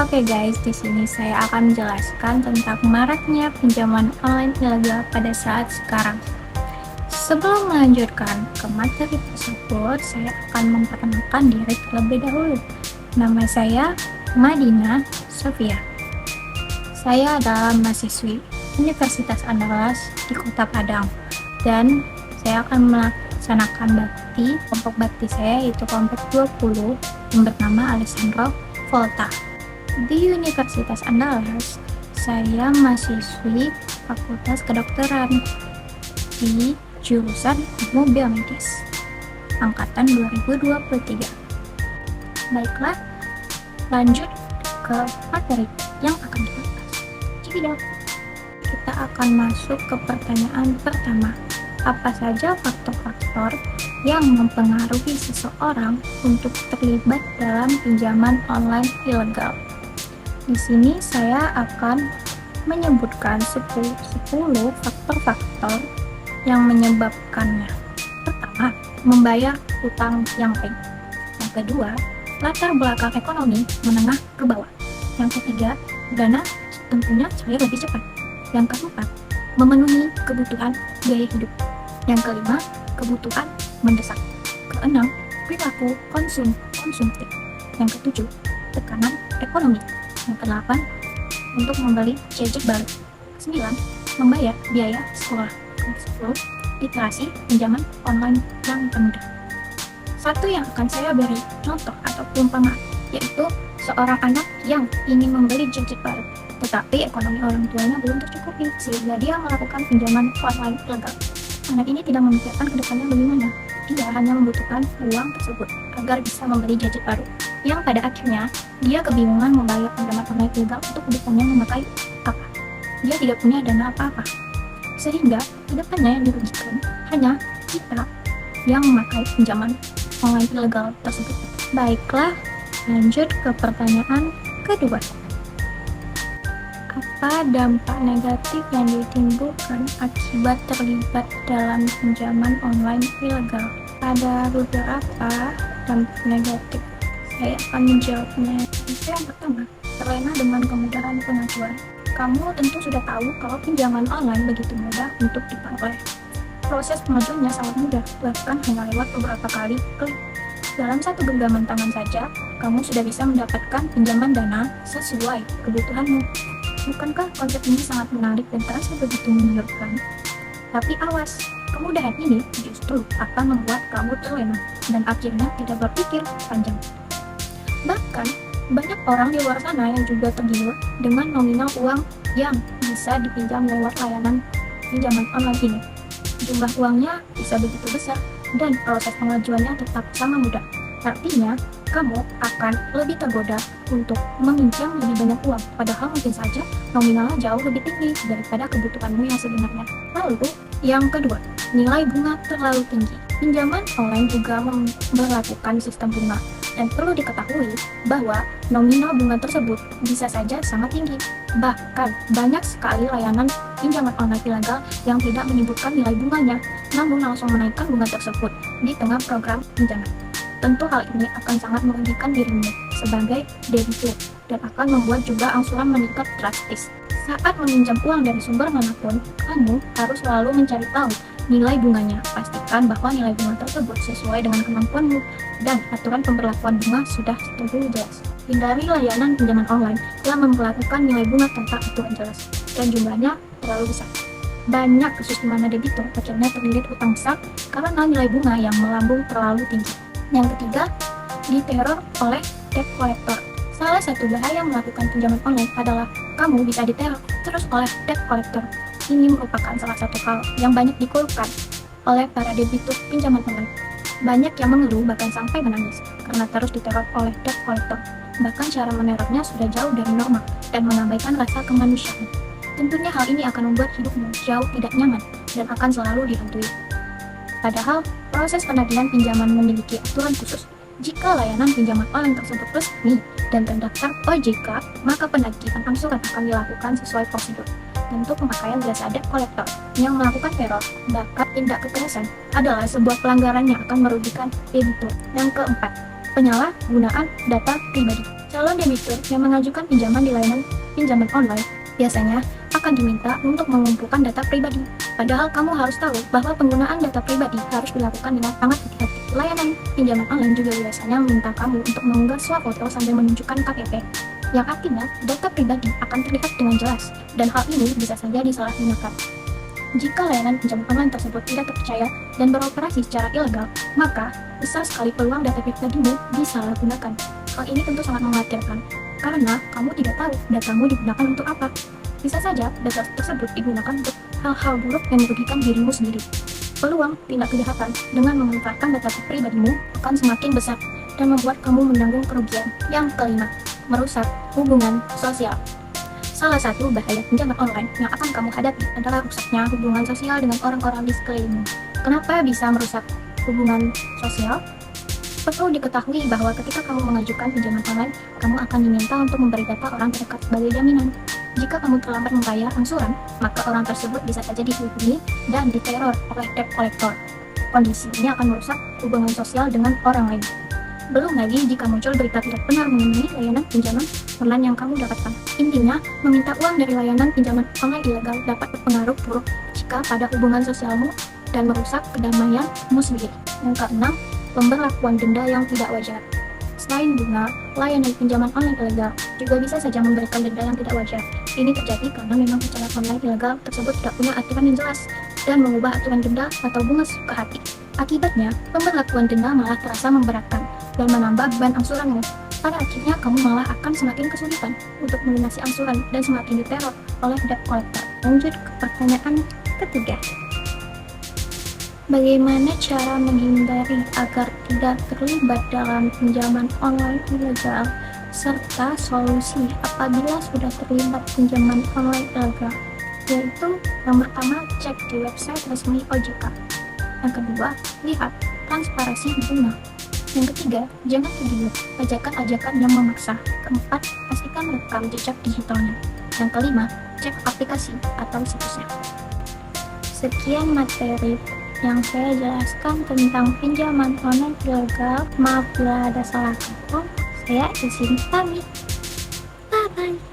Oke guys, di sini saya akan menjelaskan tentang maraknya pinjaman online ilegal pada saat sekarang. Sebelum melanjutkan ke materi tersebut, saya akan memperkenalkan diri terlebih dahulu. Nama saya Madina Sofia. Saya adalah mahasiswi Universitas Andalas di Kota Padang, dan saya akan melaksanakan bakti. Kelompok bakti saya yaitu kelompok 20 yang bernama Alessandro Volta. Di Universitas Andalas, saya mahasiswi Fakultas Kedokteran di jurusan Ilmu Biomedis angkatan 2023. Baiklah, lanjut ke materi yang akan kita bahas. Jadi kita akan masuk ke pertanyaan pertama. Apa saja faktor-faktor yang mempengaruhi seseorang untuk terlibat dalam pinjaman online ilegal? Di sini saya akan menyebutkan 10 faktor-faktor yang menyebabkannya. Pertama, membayar utang yang baik. Yang kedua, latar belakang ekonomi menengah ke bawah. Yang ketiga, dana tentunya cair lebih cepat. Yang keempat, memenuhi kebutuhan biaya hidup. Yang kelima, kebutuhan mendesak. Keenam, perilaku konsumtif. Yang ketujuh, tekanan ekonomi. Yang ke-8, untuk membeli gadget baru. Ke-9, membayar biaya sekolah. Ke-10, literasi pinjaman online yang termudah. Satu yang akan saya beri contoh atau perumpamaan, yaitu seorang anak yang ingin membeli gadget baru, tetapi ekonomi orang tuanya belum tercukupi sehingga dia melakukan pinjaman online ilegal. Anak ini tidak memikirkan kedepannya bagaimana. Dia hanya membutuhkan uang tersebut agar bisa membeli gadget baru, yang pada akhirnya dia kebingungan membayar pinjaman online ilegal untuk kedepannya memakai apa. Dia tidak punya dana apa-apa, sehingga kedepannya yang dirugikan hanya kita yang memakai pinjaman online ilegal tersebut. Baiklah, lanjut ke pertanyaan kedua. Apa dampak negatif yang ditimbulkan akibat terlibat dalam pinjaman online ilegal? Ada beberapa dampak negatif. Saya akan menjawabnya. Yang pertama, terlena dengan kemudahan pengajuan. Kamu tentu sudah tahu kalau pinjaman online begitu mudah untuk diperoleh. Proses pengajuannya sangat mudah, bahkan hanya lewat beberapa kali klik. Dalam satu genggaman tangan saja, kamu sudah bisa mendapatkan pinjaman dana sesuai kebutuhanmu. Bukankah konsep ini sangat menarik dan terasa begitu menggiurkan? Tapi awas, kemudahan ini justru akan membuat kamu terlena dan akhirnya tidak berpikir panjang. Bahkan, banyak orang di luar sana yang juga tergiur dengan nominal uang yang bisa dipinjam lewat layanan pinjaman online ini. Jumlah uangnya bisa begitu besar dan proses pengajuannya tetap sama mudah. Artinya, kamu akan lebih tergoda untuk meminjam lebih banyak uang, padahal mungkin saja nominalnya jauh lebih tinggi daripada kebutuhanmu yang sebenarnya. Lalu, yang kedua, nilai bunga terlalu tinggi. Pinjaman online juga memperlakukan sistem bunga, dan perlu diketahui bahwa nominal bunga tersebut bisa saja sangat tinggi. Bahkan, banyak sekali layanan pinjaman online ilegal yang tidak menyebutkan nilai bunganya, namun langsung menaikkan bunga tersebut di tengah program pinjaman. Tentu hal ini akan sangat merugikan dirimu sebagai debitur dan akan membuat juga angsuran meningkat drastis. Saat meminjam uang dari sumber manapun, kamu harus selalu mencari tahu nilai bunganya. Pastikan bahwa nilai bunga tersebut sesuai dengan kemampuanmu dan aturan pemberlakuan bunga sudah tentu jelas. Hindari layanan pinjaman online yang memperlakukan nilai bunga tanpa aturan jelas dan jumlahnya terlalu besar. Banyak kasus di mana debitur akhirnya terlilit utang besar karena nilai bunga yang melambung terlalu tinggi. Yang ketiga, diteror oleh debt collector. Salah satu bahaya melakukan pinjaman online adalah kamu bisa diteror terus oleh debt collector. Ini merupakan salah satu hal yang banyak dikeluhkan oleh para debitur pinjaman online. Banyak yang mengeluh bahkan sampai menangis karena terus diteror oleh debt collector. Bahkan cara menerornya sudah jauh dari normal dan mengabaikan rasa kemanusiaan. Tentunya hal ini akan membuat hidupmu jauh tidak nyaman dan akan selalu dihantui. Padahal, proses penagihan pinjaman memiliki aturan khusus. Jika layanan pinjaman online tersebut resmi dan terdaftar OJK, maka penagihan angsuran akan dilakukan sesuai prosedur. Tentu pemakaian jasa debt collector yang melakukan teror, bahkan tindak kekerasan, adalah sebuah pelanggaran yang akan merugikan debitur. Yang keempat, penyalahgunaan data pribadi. Calon debitur yang mengajukan pinjaman di layanan pinjaman online biasanya akan diminta untuk mengumpulkan data pribadi. Padahal kamu harus tahu bahwa penggunaan data pribadi harus dilakukan dengan sangat hati-hati. Layanan pinjaman online juga biasanya meminta kamu untuk mengunggah swafoto sambil menunjukkan KTP, yang artinya data pribadi akan terlihat dengan jelas, dan hal ini bisa saja disalahgunakan. Jika layanan pinjaman online tersebut tidak terpercaya dan beroperasi secara ilegal, maka besar sekali peluang data pribadimu disalahgunakan. Hal ini tentu sangat mengkhawatirkan, karena kamu tidak tahu datamu digunakan untuk apa. Bisa saja data tersebut digunakan untuk hal-hal buruk yang merugikan dirimu sendiri. Peluang tindak kejahatan dengan memanfaatkan data pribadimu akan semakin besar dan membuat kamu menanggung kerugian. Yang kelima, merusak hubungan sosial. Salah satu bahaya pinjaman online yang akan kamu hadapi adalah rusaknya hubungan sosial dengan orang-orang di sekelilingmu. Kenapa bisa merusak hubungan sosial? Perlu diketahui bahwa ketika kamu mengajukan pinjaman online, kamu akan diminta untuk memberi data orang terdekat sebagai jaminan. Jika kamu terlambat membayar angsuran, maka orang tersebut bisa saja dihubungi dan diteror oleh debt collector. Kondisi ini akan merusak hubungan sosial dengan orang lain. Belum lagi jika muncul berita tidak benar mengenai layanan pinjaman online yang kamu dapatkan. Intinya, meminta uang dari layanan pinjaman online ilegal dapat berpengaruh buruk jika pada hubungan sosialmu dan merusak kedamaianmu sendiri. Yang keenam, pemberlakuan denda yang tidak wajar. Selain bunga, layanan pinjaman online ilegal juga bisa saja memberikan denda yang tidak wajar. Ini terjadi karena memang pinjaman online ilegal tersebut tidak punya aturan yang jelas dan mengubah aturan denda atau bunga ke hati. Akibatnya, pemberlakuan denda malah terasa memberatkan dan menambah beban angsuranmu. Pada akhirnya, kamu malah akan semakin kesulitan untuk melunasi angsuran dan semakin diteror oleh debt collector. Lanjut ke pertanyaan ketiga. Bagaimana cara menghindari agar tidak terlibat dalam pinjaman online ilegal, serta solusi apabila sudah terlibat pinjaman online ilegal? Yaitu, yang pertama, cek di website resmi OJK. Yang kedua, lihat transparansi bunga. Yang ketiga, jangan tergiur ajakan-ajakan yang memaksa. Keempat, pastikan rekam jejak digitalnya. Yang kelima, cek aplikasi atau situsnya. Sekian materi yang saya jelaskan tentang pinjaman online ilegal. Maaf bila ada salah kata. Saya di sini pamit. Bye bye.